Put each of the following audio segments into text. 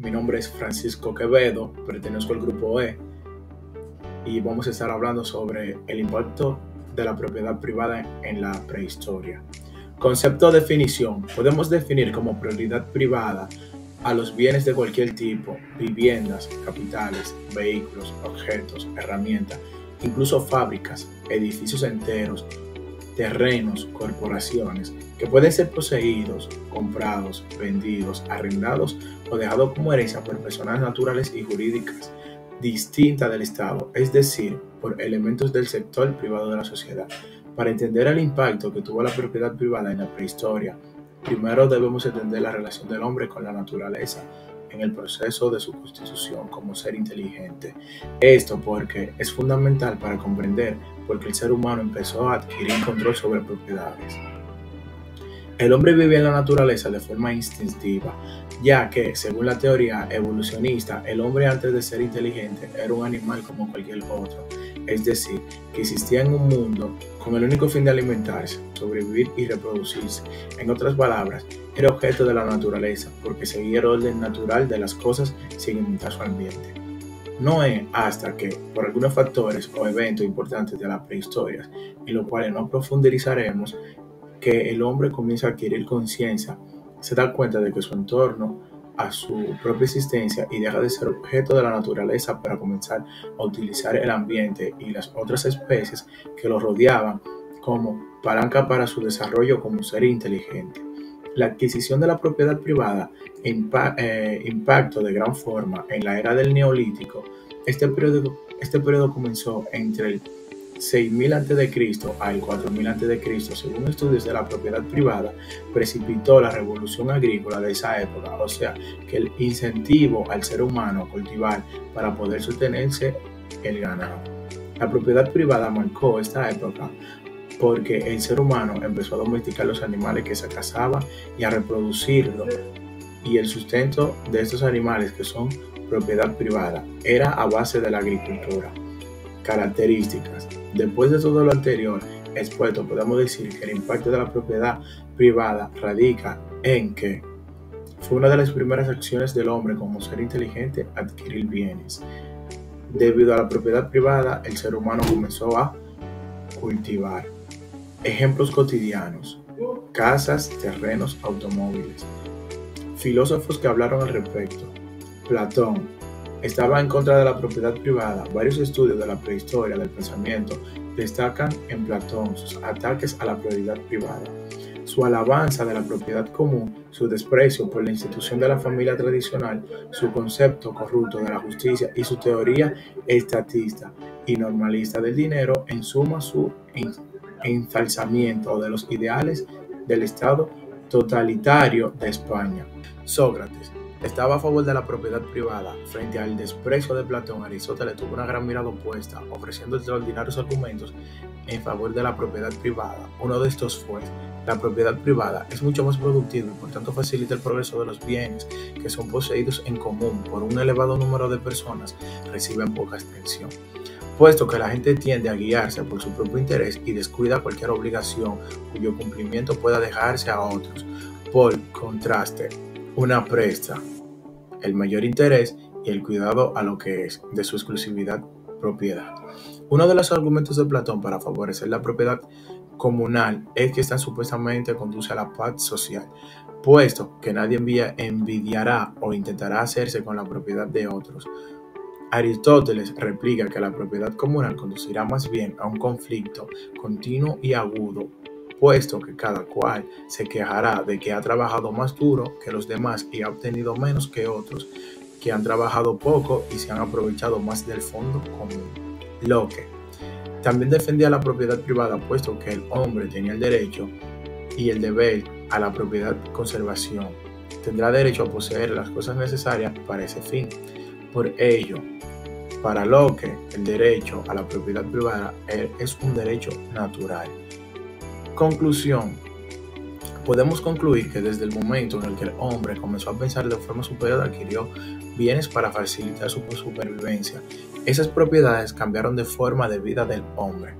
Mi nombre es Francisco Quevedo, pertenezco al grupo E y vamos a estar hablando sobre el impacto de la propiedad privada en la prehistoria. Concepto o definición. Podemos definir como propiedad privada a los bienes de cualquier tipo, viviendas, capitales, vehículos, objetos, herramientas, incluso fábricas, edificios enteros, terrenos, corporaciones, que pueden ser poseídos, comprados, vendidos, arrendados o dejados como herencia por personas naturales y jurídicas distintas del Estado, es decir, por elementos del sector privado de la sociedad. Para entender el impacto que tuvo la propiedad privada en la prehistoria, primero debemos entender la relación del hombre con la naturaleza en el proceso de su constitución como ser inteligente. Esto porque es fundamental para comprender por qué el ser humano empezó a adquirir control sobre propiedades. El hombre vivía en la naturaleza de forma instintiva, ya que, según la teoría evolucionista, el hombre antes de ser inteligente era un animal como cualquier otro, es decir, que existía en un mundo con el único fin de alimentarse, sobrevivir y reproducirse. En otras palabras, era objeto de la naturaleza, porque seguía el orden natural de las cosas sin imitar su ambiente. No es hasta que, por algunos factores o eventos importantes de la prehistoria, en los cuales no profundizaremos, que el hombre comienza a adquirir conciencia, se da cuenta de que su entorno a su propia existencia y deja de ser objeto de la naturaleza para comenzar a utilizar el ambiente y las otras especies que lo rodeaban como palanca para su desarrollo como ser inteligente. La adquisición de la propiedad privada impactó de gran forma en la era del Neolítico. Este periodo comenzó entre el 6000 a.C. al 4000 a.C., según estudios de la propiedad privada, precipitó la revolución agrícola de esa época, o sea, que el incentivo al ser humano a cultivar para poder sostenerse el ganado. La propiedad privada marcó esta época porque el ser humano empezó a domesticar los animales que se cazaba y a reproducirlos, y el sustento de estos animales, que son propiedad privada, era a base de la agricultura. Características. Después de todo lo anterior expuesto, podemos decir que el impacto de la propiedad privada radica en que fue una de las primeras acciones del hombre como ser inteligente adquirir bienes. Debido a la propiedad privada, el ser humano comenzó a cultivar. Ejemplos cotidianos: casas, terrenos, automóviles. Filósofos que hablaron al respecto. Platón estaba en contra de la propiedad privada. Varios estudios de la prehistoria del pensamiento destacan en Platón sus ataques a la propiedad privada, su alabanza de la propiedad común, su desprecio por la institución de la familia tradicional, su concepto corrupto de la justicia y su teoría estatista y normalista del dinero, en suma su ensalzamiento de los ideales del Estado totalitario de España. Sócrates estaba a favor de la propiedad privada. Frente al desprecio de Platón, Aristóteles tuvo una gran mirada opuesta, ofreciendo extraordinarios argumentos en favor de la propiedad privada. Uno de estos fue: la propiedad privada es mucho más productiva y por tanto facilita el progreso de los bienes que son poseídos en común por un elevado número de personas, reciben poca extensión, puesto que la gente tiende a guiarse por su propio interés y descuida cualquier obligación cuyo cumplimiento pueda dejarse a otros. Por contraste, una presta el mayor interés y el cuidado a lo que es de su exclusividad propiedad. Uno de los argumentos de Platón para favorecer la propiedad comunal es que esta supuestamente conduce a la paz social, puesto que nadie envidiará o intentará hacerse con la propiedad de otros. Aristóteles replica que la propiedad comunal conducirá más bien a un conflicto continuo y agudo, puesto que cada cual se quejará de que ha trabajado más duro que los demás y ha obtenido menos que otros, que han trabajado poco y se han aprovechado más del fondo común. Locke también defendía la propiedad privada, puesto que el hombre tenía el derecho y el deber a la propiedad conservación. Tendrá derecho a poseer las cosas necesarias para ese fin. Por ello, para Locke, el derecho a la propiedad privada es un derecho natural. Conclusión. Podemos concluir que desde el momento en el que el hombre comenzó a pensar de forma superior, adquirió bienes para facilitar su supervivencia. Esas propiedades cambiaron de forma de vida del hombre.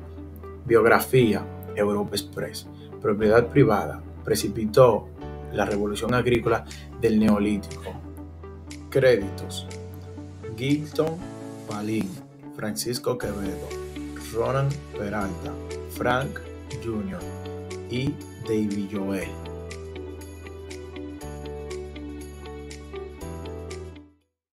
Biografía: Europa Express. Propiedad privada precipitó la revolución agrícola del Neolítico. Créditos: Gilton Palin, Francisco Quevedo, Ronan Peralta, Frank Jr. y David Joel.